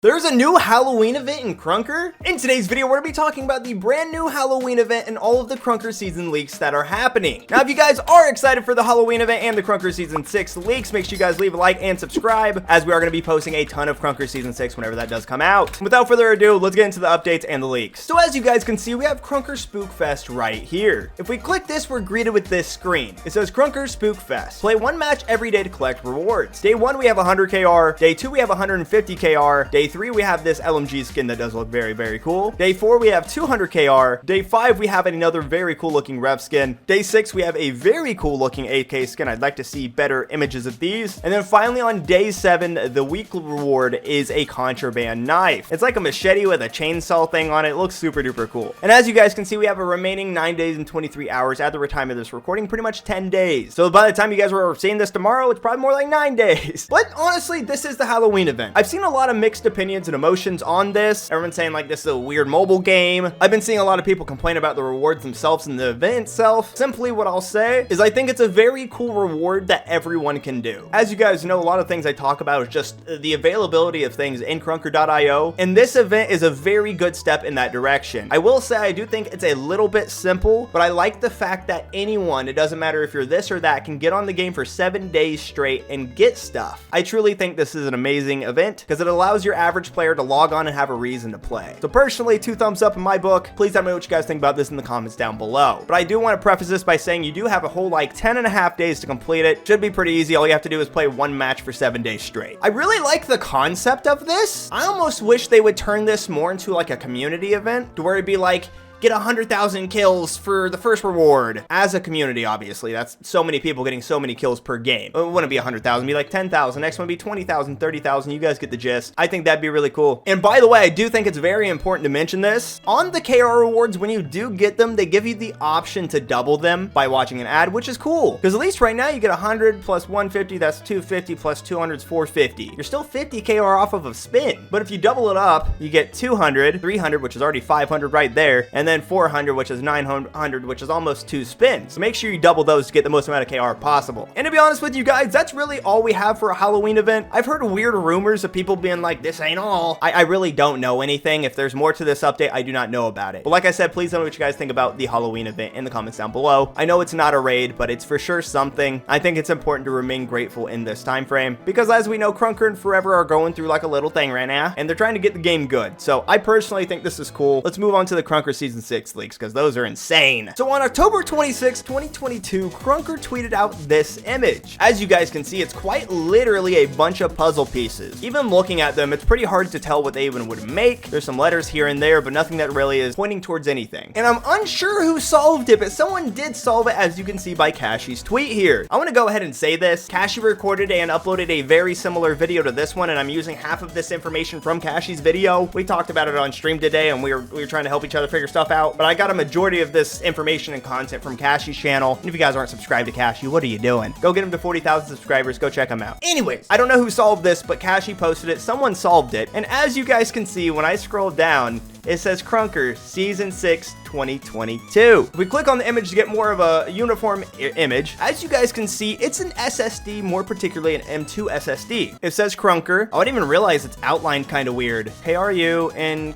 There's a new Halloween event in Krunker. In today's video, we're going to be talking about the brand new Halloween event and all of the Krunker season leaks that are happening. Now, if you guys are excited for the Halloween event and the Krunker season 6 leaks, make sure you guys leave a like and subscribe, as we are going to be posting a ton of Krunker season 6 whenever that does come out. Without further ado, let's get into the updates and the leaks. So as you guys can see, we have Krunker Spook Fest right here. If we click this, we're greeted with this screen. It says Krunker Spook Fest. Play one match every day to collect rewards. Day 1, we have 100 KR. Day 2, we have 150 KR. Day 3, we have this LMG skin that does look very, very cool. Day 4, we have 200 KR. Day 5, we have another very cool looking Rev skin. Day 6, we have a very cool looking AK skin. I'd like to see better images of these. And then finally on day 7, the weekly reward is a contraband knife. It's like a machete with a chainsaw thing on it. It looks super duper cool. And as you guys can see, we have a remaining 9 days and 23 hours at the time of this recording, pretty much 10 days. So by the time you guys are seeing this tomorrow, it's probably more like 9 days. But honestly, this is the Halloween event. I've seen a lot of mixed opinions and emotions on this. Everyone's saying like this is a weird mobile game. I've been seeing a lot of people complain about the rewards themselves and the event itself. Simply what I'll say is I think it's a very cool reward that everyone can do. As you guys know, a lot of things I talk about is just the availability of things in Krunker.io, and this event is a very good step in that direction. I will say I do think it's a little bit simple, but I like the fact that anyone, it doesn't matter if you're this or that, can get on the game for 7 days straight and get stuff. I truly think this is an amazing event because it allows your average player to log on and have a reason to play. So personally, 2 thumbs up in my book. Please tell me what you guys think about this in the comments down below. But I do want to preface this by saying you do have a whole like 10.5 days to complete it. Should be pretty easy. All you have to do is play one match for 7 days straight. I really like the concept of this. I almost wish they would turn this more into like a community event to where it'd be like, get 100,000 kills for the first reward. As a community, obviously, that's so many people getting so many kills per game. It wouldn't be 100,000, be like 10,000. Next one would be 20,000, 30,000. You guys get the gist. I think that'd be really cool. And by the way, I do think it's very important to mention this. On the KR rewards, when you do get them, they give you the option to double them by watching an ad, which is cool. Because at least right now you get 100 plus 150, that's 250 plus 200 is 450. You're still 50 KR off of a spin. But if you double it up, you get 200, 300, which is already 500 right there, and then 400, which is 900, which is almost 2 spins. So make sure you double those to get the most amount of KR possible. And to be honest with you guys, that's really all we have for a Halloween event. I've heard weird rumors of people being like, this ain't all. I really don't know anything. If there's more to this update, I do not know about it. But like I said, please tell me what you guys think about the Halloween event in the comments down below. I know it's not a raid, but it's for sure something. I think it's important to remain grateful in this time frame because as we know, Krunker and Forever are going through like a little thing right now, and they're trying to get the game good. So I personally think this is cool. Let's move on to the Krunker Season 6 leaks because those are insane. So on October 26, 2022, Krunker tweeted out this image. As you guys can see, it's quite literally a bunch of puzzle pieces. Even looking at them, it's pretty hard to tell what they even would make. There's some letters here and there, but nothing that really is pointing towards anything. And I'm unsure who solved it, but someone did solve it, as you can see by Cashy's tweet here. I want to go ahead and say this. Cashy recorded and uploaded a very similar video to this one, and I'm using half of this information from Cashy's video. We talked about it on stream today, and we were trying to help each other figure stuff out, but I got a majority of this information and content from Cashy's channel. And if you guys aren't subscribed to Cashy, what are you doing? Go get him to 40,000 subscribers. Go check him out. Anyways, I don't know who solved this, but Cashy posted it. Someone solved it. And as you guys can see, when I scroll down, it says Krunker Season 6 2022. If we click on the image to get more of a uniform image, as you guys can see, it's an SSD, more particularly an M2 SSD. It says Krunker. I didn't even realize it's outlined kind of weird. KRUNKER.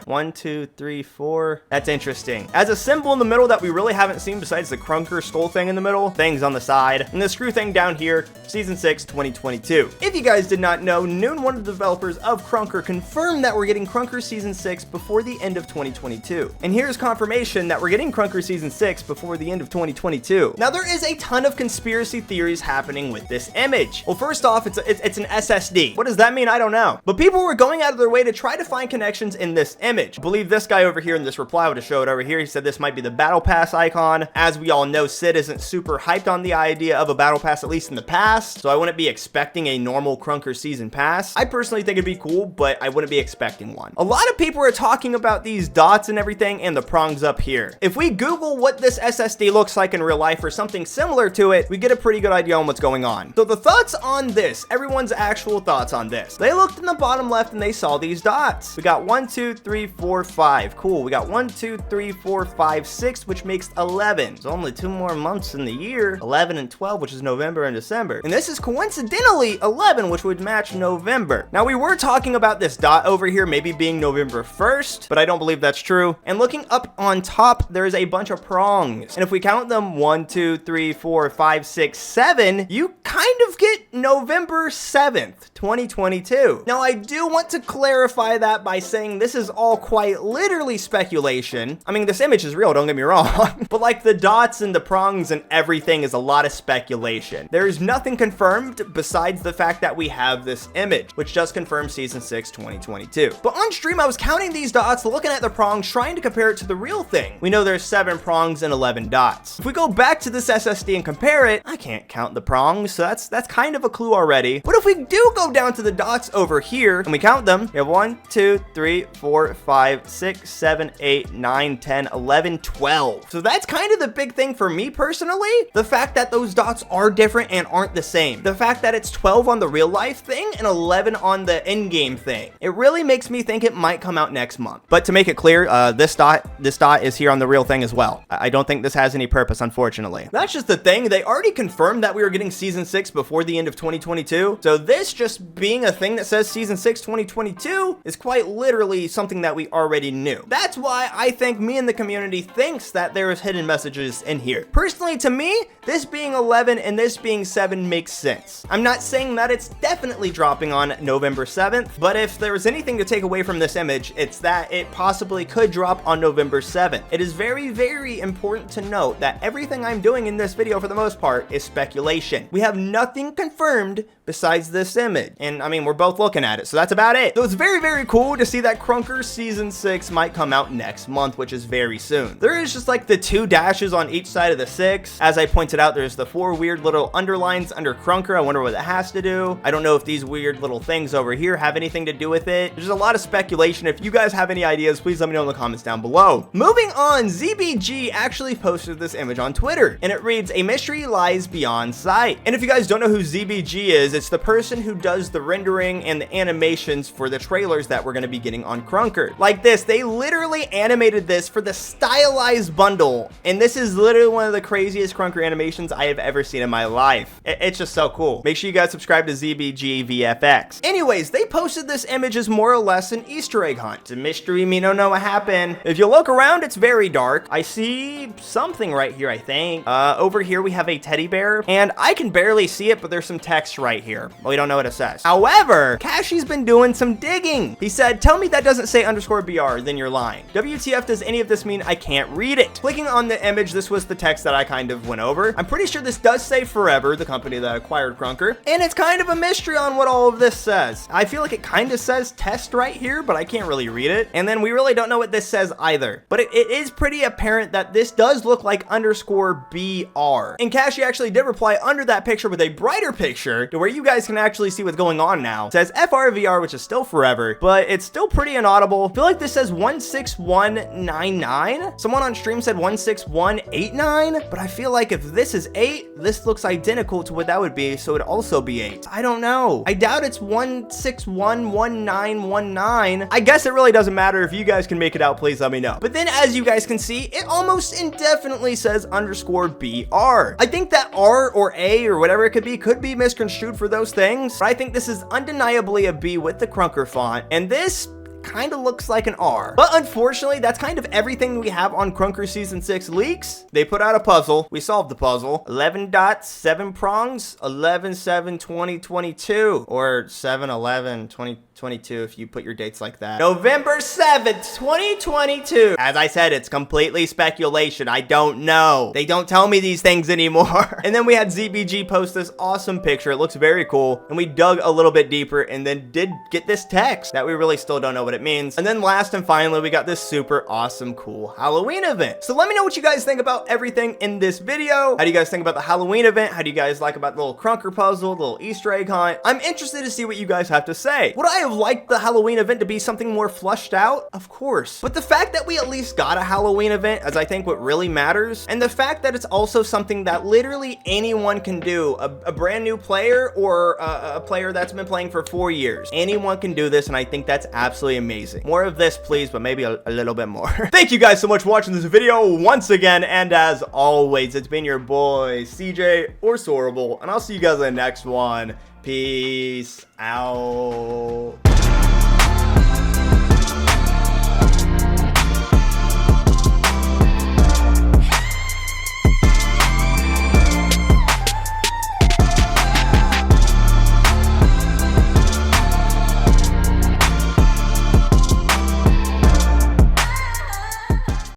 1, 2, 3, 4. That's interesting. As a symbol in the middle that we really haven't seen besides the Krunker skull thing in the middle, things on the side, and the screw thing down here, Season 6 2022. If you guys did not know, Noon, one of the developers of Krunker, confirmed that we're getting Krunker Season 6 before the end of 2022. And here's confirmation that we're getting Krunker Season 6 before the end of 2022. Now, there is a ton of conspiracy theories happening with this image. Well, first off, it's an SSD. What does that mean? I don't know. But people were going out of their way to try to find connections in this image. I believe this guy over here in this reply would have showed over here. He said this might be the Battle Pass icon. As we all know, Sid isn't super hyped on the idea of a Battle Pass, at least in the past. So I wouldn't be expecting a normal Krunker Season Pass. I personally think it'd be cool, but I wouldn't be expecting one. A lot of of people are talking about these dots and everything and the prongs up here. If we Google what this SSD looks like in real life or something similar to it, we get a pretty good idea on what's going on. So the thoughts on this, everyone's actual thoughts on this. They looked in the bottom left and they saw these dots. We got 1, 2, 3, 4, 5. Cool. We got 1, 2, 3, 4, 5, 6, which makes 11. So only 2 more months in the year, 11 and 12, which is November and December. And this is coincidentally 11, which would match November. Now we were talking about this dot over here maybe being November 1st, but I don't believe that's true. And looking up on top, there is a bunch of prongs. And if we count them 1, 2, 3, 4, 5, 6, 7, you kind of get November 7th, 2022. Now I do want to clarify that by saying this is all quite literally speculation. I mean, this image is real, don't get me wrong, but like the dots and the prongs and everything is a lot of speculation. There is nothing confirmed besides the fact that we have this image, which does confirm season 6, 2022. But on stream, I was counting these dots, looking at the prongs, trying to compare it to the real thing. We know there's 7 prongs and 11 dots. If we go back to this SSD and compare it, I can't count the prongs, so that's kind of a clue already. But if we do go down to the dots over here and we count them, we have 1, 2, 3, 4, 5, 6, 7, 8, 9, 10, 11, 12. So that's kind of the big thing for me personally. The fact that those dots are different and aren't the same. The fact that it's 12 on the real life thing and 11 on the in-game thing. It really makes me think it might come out next month. But to make it clear, this dot is here on the real thing as well. I don't think this has any purpose, unfortunately. That's just the thing. They already confirmed that we were getting season 6 before the end of 2022. So this just being a thing that says season 6, 2022 is quite literally something that we already knew. That's why I think me and the community thinks that there is hidden messages in here. Personally, to me, this being 11 and this being 7 makes sense. I'm not saying that it's definitely dropping on November 7th, but if there was anything to take away from this image, it's that it possibly could drop on November 7th. It is very, very important to note that everything I'm doing in this video for the most part is speculation. We have nothing confirmed besides this image. And I mean, we're both looking at it, so that's about it. So it's very, very cool to see that Krunker season 6 might come out next month, which is very soon. There is just like the 2 dashes on each side of the 6. As I pointed out, there's the 4 weird little underlines under Krunker. I wonder what that has to do. I don't know if these weird little things over here have anything to do with it. There's a lot of speculation. If you guys have any ideas, please let me know in the comments down below. Moving on, ZBG actually posted this image on Twitter, and it reads, "A mystery lies beyond sight." And if you guys don't know who ZBG is, it's the person who does the rendering and the animations for the trailers that we're going to be getting on Krunker. Like this, they literally animated this for the stylized bundle, and this is literally one of the craziest Krunker animations I have ever seen in my life. It's just so cool. Make sure you guys subscribe to ZBG VFX. Anyways, they posted this image as more or less an Easter egg hunt. It's a mystery, me don't know what happened. If you look around, it's very dark. I see something right here, I think. Over here we have a teddy bear, and I can barely see it, but there's some text right here. Well, we don't know what it says. However, Cashy's been doing some digging. He said, "Tell me that doesn't say _BR, then you're lying. WTF does any of this mean? I can't read it." Clicking on the image, this was the text that I kind of went over. I'm pretty sure this does say Forever, the company that acquired Krunker, and it's kind of a mystery on what all of this says. I feel like it kind of says test right here, but I can't really read it. And then we really don't know what this says either. But it is pretty apparent that this does look like _BR. And Cashy actually did reply under that picture with a brighter picture to where you guys can actually see what's going on now. It says FRVR, which is still Forever, but it's still pretty inaudible. I feel like this says 16199. Someone on stream said 16189, but I feel like if this is 8, this looks identical to what that would be, so it'd also be 8. I don't know. I doubt it's 1611919. I guess it really doesn't matter. If you guys can make it out, please let me know. But then as you guys can see, it almost indefinitely says _BR. I think that R or A or whatever it could be misconstrued for those things, but I think this is undeniably a B with the Krunker font, and this kind of looks like an R. But unfortunately, that's kind of everything we have on Krunker Season 6 leaks. They put out a puzzle. We solved the puzzle. 11 dots, 7 prongs, 11/7/2022, or 7/11/2022 if you put your dates like that. November 7th, 2022. As I said, it's completely speculation. I don't know. They don't tell me these things anymore. And then we had ZBG post this awesome picture. It looks very cool. And we dug a little bit deeper and then did get this text that we really still don't know what it means. And then last and finally, we got this super awesome, cool Halloween event. So let me know what you guys think about everything in this video. How do you guys think about the Halloween event? How do you guys like about the little Krunker puzzle, the little Easter egg hunt? I'm interested to see what you guys have to say. Would I have liked the Halloween event to be something more flushed out? Of course. But the fact that we at least got a Halloween event is, I think, what really matters. And the fact that it's also something that literally anyone can do, a brand new player or a player that's been playing for 4 years. Anyone can do this, and I think that's absolutely amazing. More of this, please, but maybe a little bit more. Thank you guys so much for watching this video once again, and as always, it's been your boy, CJ Or Sorable, and I'll see you guys in the next one. Peace out.